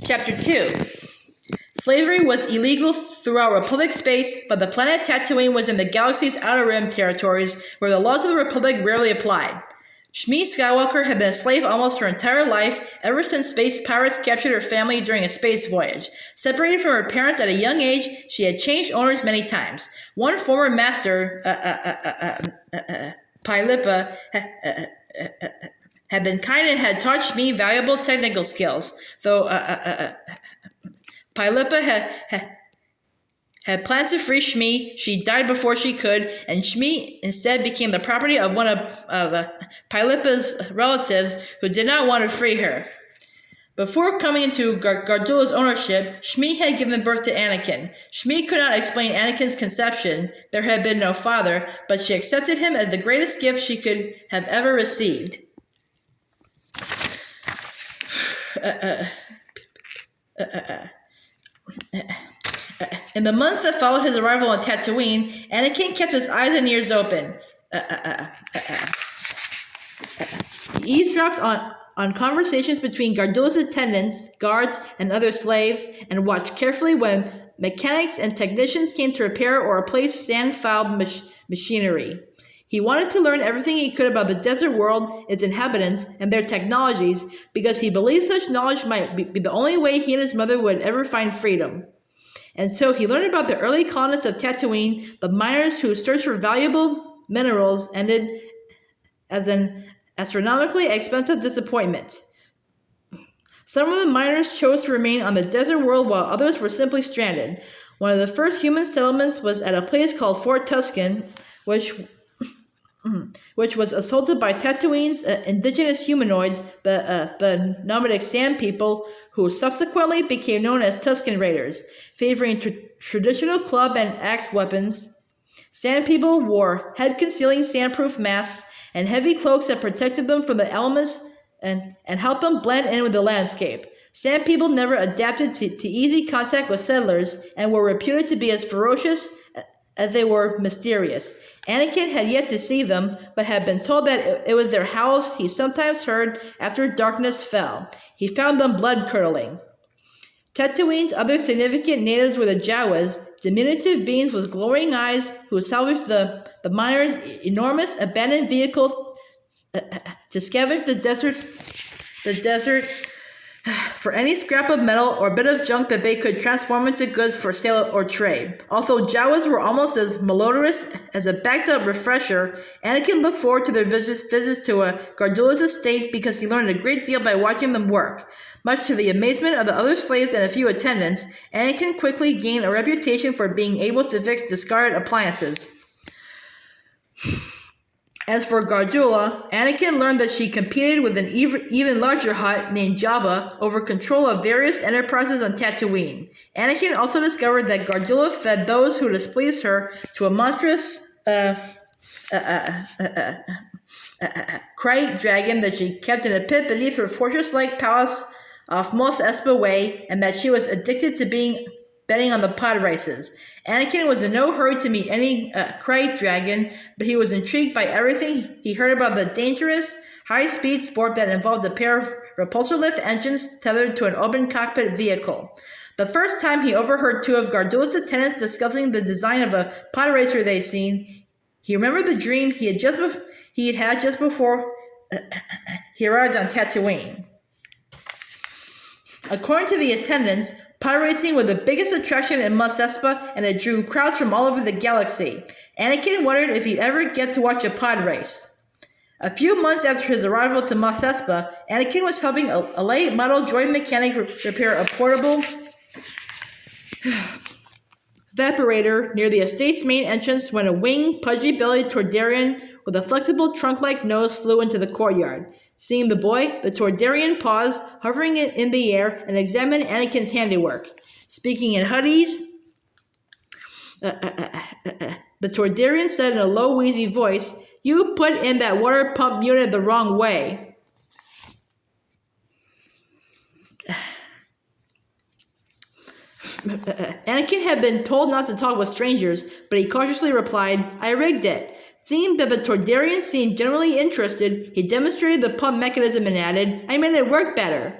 Chapter 2. Slavery was illegal throughout Republic space, but the planet Tatooine was in the galaxy's outer rim territories where the laws of the Republic rarely applied. Shmi Skywalker had been a slave almost her entire life, ever since space pirates captured her family during a space voyage. Separated from her parents at a young age, she had changed owners many times. One former master, Pylipa, had been kind and had taught Shmi valuable technical skills, though Pylipa had planned to free Shmi. She died before she could, and Shmi instead became the property of one of Pylipa's relatives who did not want to free her. Before coming into Gardulla's ownership, Shmi had given birth to Anakin. Shmi could not explain Anakin's conception. There had been no father, but she accepted him as the greatest gift she could have ever received. In the months that followed his arrival on Tatooine, Anakin kept his eyes and ears open. He eavesdropped on conversations between Gardulla's attendants, guards, and other slaves, and watched carefully when mechanics and technicians came to repair or replace sand-fouled machinery. He wanted to learn everything he could about the desert world, its inhabitants, and their technologies, because he believed such knowledge might be the only way he and his mother would ever find freedom. And so he learned about the early colonists of Tatooine, the miners who searched for valuable minerals, ended as an astronomically expensive disappointment. Some of the miners chose to remain on the desert world while others were simply stranded. One of the first human settlements was at a place called Fort Tuscan, which was assaulted by Tatooine's indigenous humanoids, the nomadic sand people, who subsequently became known as Tuscan Raiders. Favoring traditional club and axe weapons, sand people wore head-concealing sandproof masks and heavy cloaks that protected them from the elements and helped them blend in with the landscape. Sand people never adapted to easy contact with settlers and were reputed to be as ferocious as they were mysterious. Anakin had yet to see them, but had been told that it was their howls he sometimes heard after darkness fell. He found them blood-curdling. Tatooine's other significant natives were the Jawas, diminutive beings with glowing eyes who salvaged the miners' enormous abandoned vehicles to scavenge the desert for any scrap of metal or bit of junk that they could transform into goods for sale or trade. Although Jawas were almost as malodorous as a backed-up refresher, Anakin looked forward to their visits to Gardulla's estate because he learned a great deal by watching them work. Much to the amazement of the other slaves and a few attendants, Anakin quickly gained a reputation for being able to fix discarded appliances. As for Gardulla, Anakin learned that she competed with an even larger Hutt named Jabba over control of various enterprises on Tatooine. Anakin also discovered that Gardulla fed those who displeased her to a monstrous krayt dragon that she kept in a pit beneath her fortress-like palace off Mos Espa Way, and that she was addicted to betting on the pod races. Anakin was in no hurry to meet any krayt dragon, but he was intrigued by everything he heard about the dangerous, high-speed sport that involved a pair of repulsor lift engines tethered to an open cockpit vehicle. The first time he overheard two of Gardulla's attendants discussing the design of a pod racer they'd seen, he remembered the dream he had had just before he arrived on Tatooine. According to the attendants, pod racing was the biggest attraction in Mos Espa, and it drew crowds from all over the galaxy. Anakin wondered if he'd ever get to watch a pod race. A few months after his arrival to Mos Espa, Anakin was helping a late model droid mechanic repair a portable evaporator near the estate's main entrance when a winged, pudgy-bellied Toydarian with a flexible trunk-like nose flew into the courtyard. Seeing the boy, the Toydarian paused, hovering in the air, and examined Anakin's handiwork. Speaking in Huttese, the Toydarian said in a low, wheezy voice, "You put in that water pump unit the wrong way." Anakin had been told not to talk with strangers, but he cautiously replied, "I rigged it." Seeing that the Toydarian seemed generally interested, he demonstrated the pump mechanism and added, "I made it work better."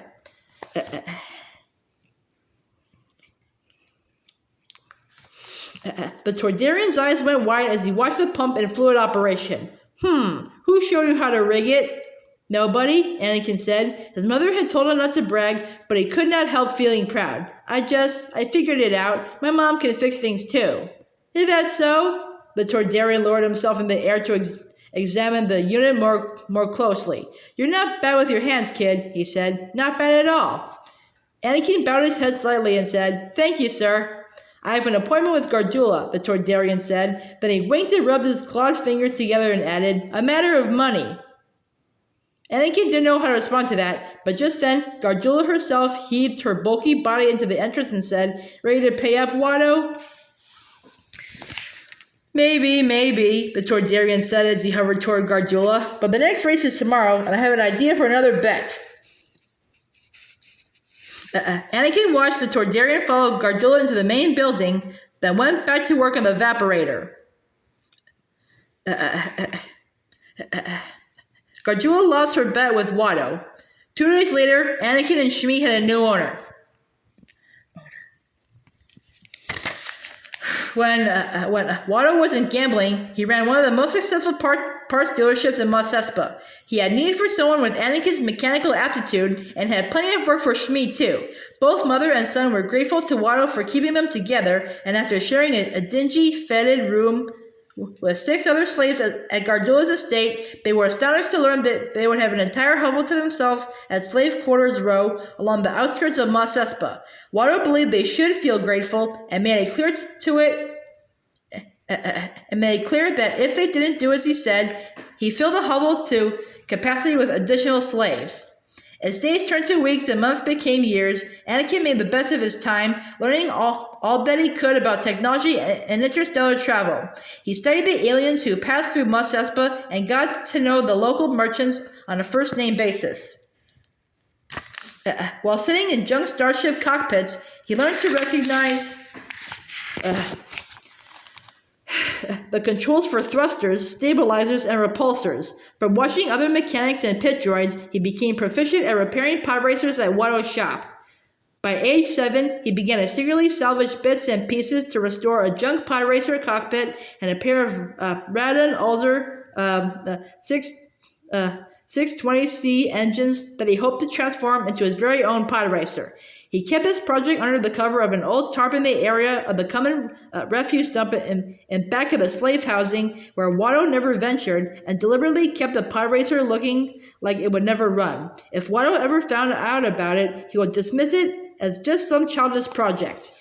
The Toydarian's eyes went wide as he watched the pump and fluid operation. Who showed you how to rig it? Nobody, Anakin said. His mother had told him not to brag, but he could not help feeling proud. I figured it out. My mom can fix things too. Is that so? The Toydarian lowered himself in the air to examine the unit more closely. You're not bad with your hands, kid, he said. Not bad at all. Anakin bowed his head slightly and said, Thank you, sir. I have an appointment with Gardula, the Toydarian said. Then he winked and rubbed his clawed fingers together and added, A matter of money. Anakin didn't know how to respond to that, but just then, Gardula herself heaved her bulky body into the entrance and said, Ready to pay up, Watto? Maybe, the Toydarian said as he hovered toward Gardula. But the next race is tomorrow, and I have an idea for another bet. Anakin watched the Toydarian follow Gardula into the main building, then went back to work on the evaporator. Gardula lost her bet with Watto. 2 days later, Anakin and Shmi had a new owner. When Watto wasn't gambling, he ran one of the most successful parts dealerships in Mos Espa. He had need for someone with Anakin's mechanical aptitude and had plenty of work for Shmi too. Both mother and son were grateful to Watto for keeping them together, and after sharing a dingy, fetid room with 6 other slaves at Gardula's estate, they were astonished to learn that they would have an entire hovel to themselves at Slave Quarters Row along the outskirts of Mos Espa. Watto believed they should feel grateful and made it clear that if they didn't do as he said, he filled the hovel to capacity with additional slaves. As days turned to weeks and months became years, Anakin made the best of his time, learning all that he could about technology and interstellar travel. He studied the aliens who passed through Mos Espa and got to know the local merchants on a first-name basis. While sitting in junk starship cockpits, he learned to recognize the controls for thrusters, stabilizers, and repulsors. From watching other mechanics and pit droids, he became proficient at repairing pod racers at Watto's shop. By age 7, he began to secretly salvage bits and pieces to restore a junk pod racer cockpit and a pair of Radon Alder 620C engines that he hoped to transform into his very own pod racer. He kept this project under the cover of an old tarp in the area of the common refuse dump in back of the slave housing where Watto never ventured, and deliberately kept the pod racer looking like it would never run. If Watto ever found out about it, he would dismiss it as just some childish project.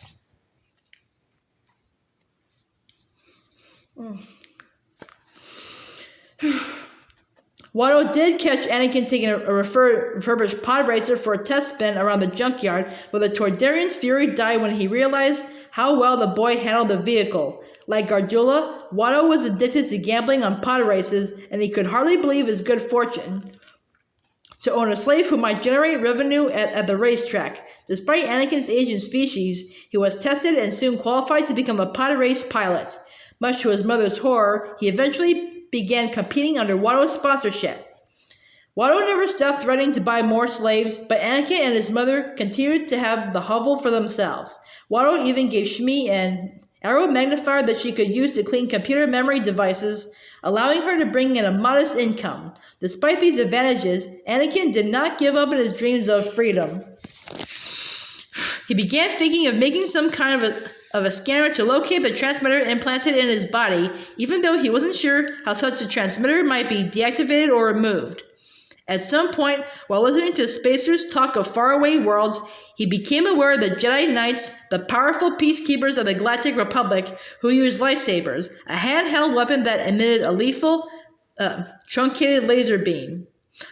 Watto did catch Anakin taking a refurbished pod racer for a test spin around the junkyard, but the Toydarian's fury died when he realized how well the boy handled the vehicle. Like Gardula, Watto was addicted to gambling on pod races, and he could hardly believe his good fortune to own a slave who might generate revenue at the racetrack. Despite Anakin's age and species, he was tested and soon qualified to become a pod race pilot. Much to his mother's horror, he eventually began competing under Watto's sponsorship. Watto never stopped threatening to buy more slaves, but Anakin and his mother continued to have the hovel for themselves. Watto even gave Shmi an arrow magnifier that she could use to clean computer memory devices, allowing her to bring in a modest income. Despite these advantages, Anakin did not give up on his dreams of freedom. He began thinking of making some kind of a scanner to locate the transmitter implanted in his body, even though he wasn't sure how such a transmitter might be deactivated or removed. At some point, while listening to spacers talk of faraway worlds, he became aware of the Jedi Knights, the powerful peacekeepers of the Galactic Republic, who used lightsabers, a handheld weapon that emitted a lethal, truncated laser beam.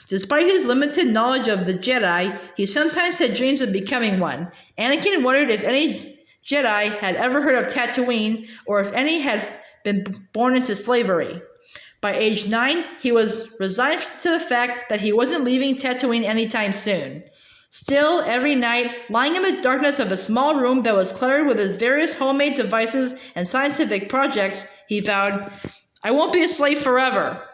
Despite his limited knowledge of the Jedi, he sometimes had dreams of becoming one. Anakin wondered if any Jedi had ever heard of Tatooine, or if any had been born into slavery. By age 9, he was resigned to the fact that he wasn't leaving Tatooine anytime soon. Still, every night, lying in the darkness of a small room that was cluttered with his various homemade devices and scientific projects, he vowed, "I won't be a slave forever."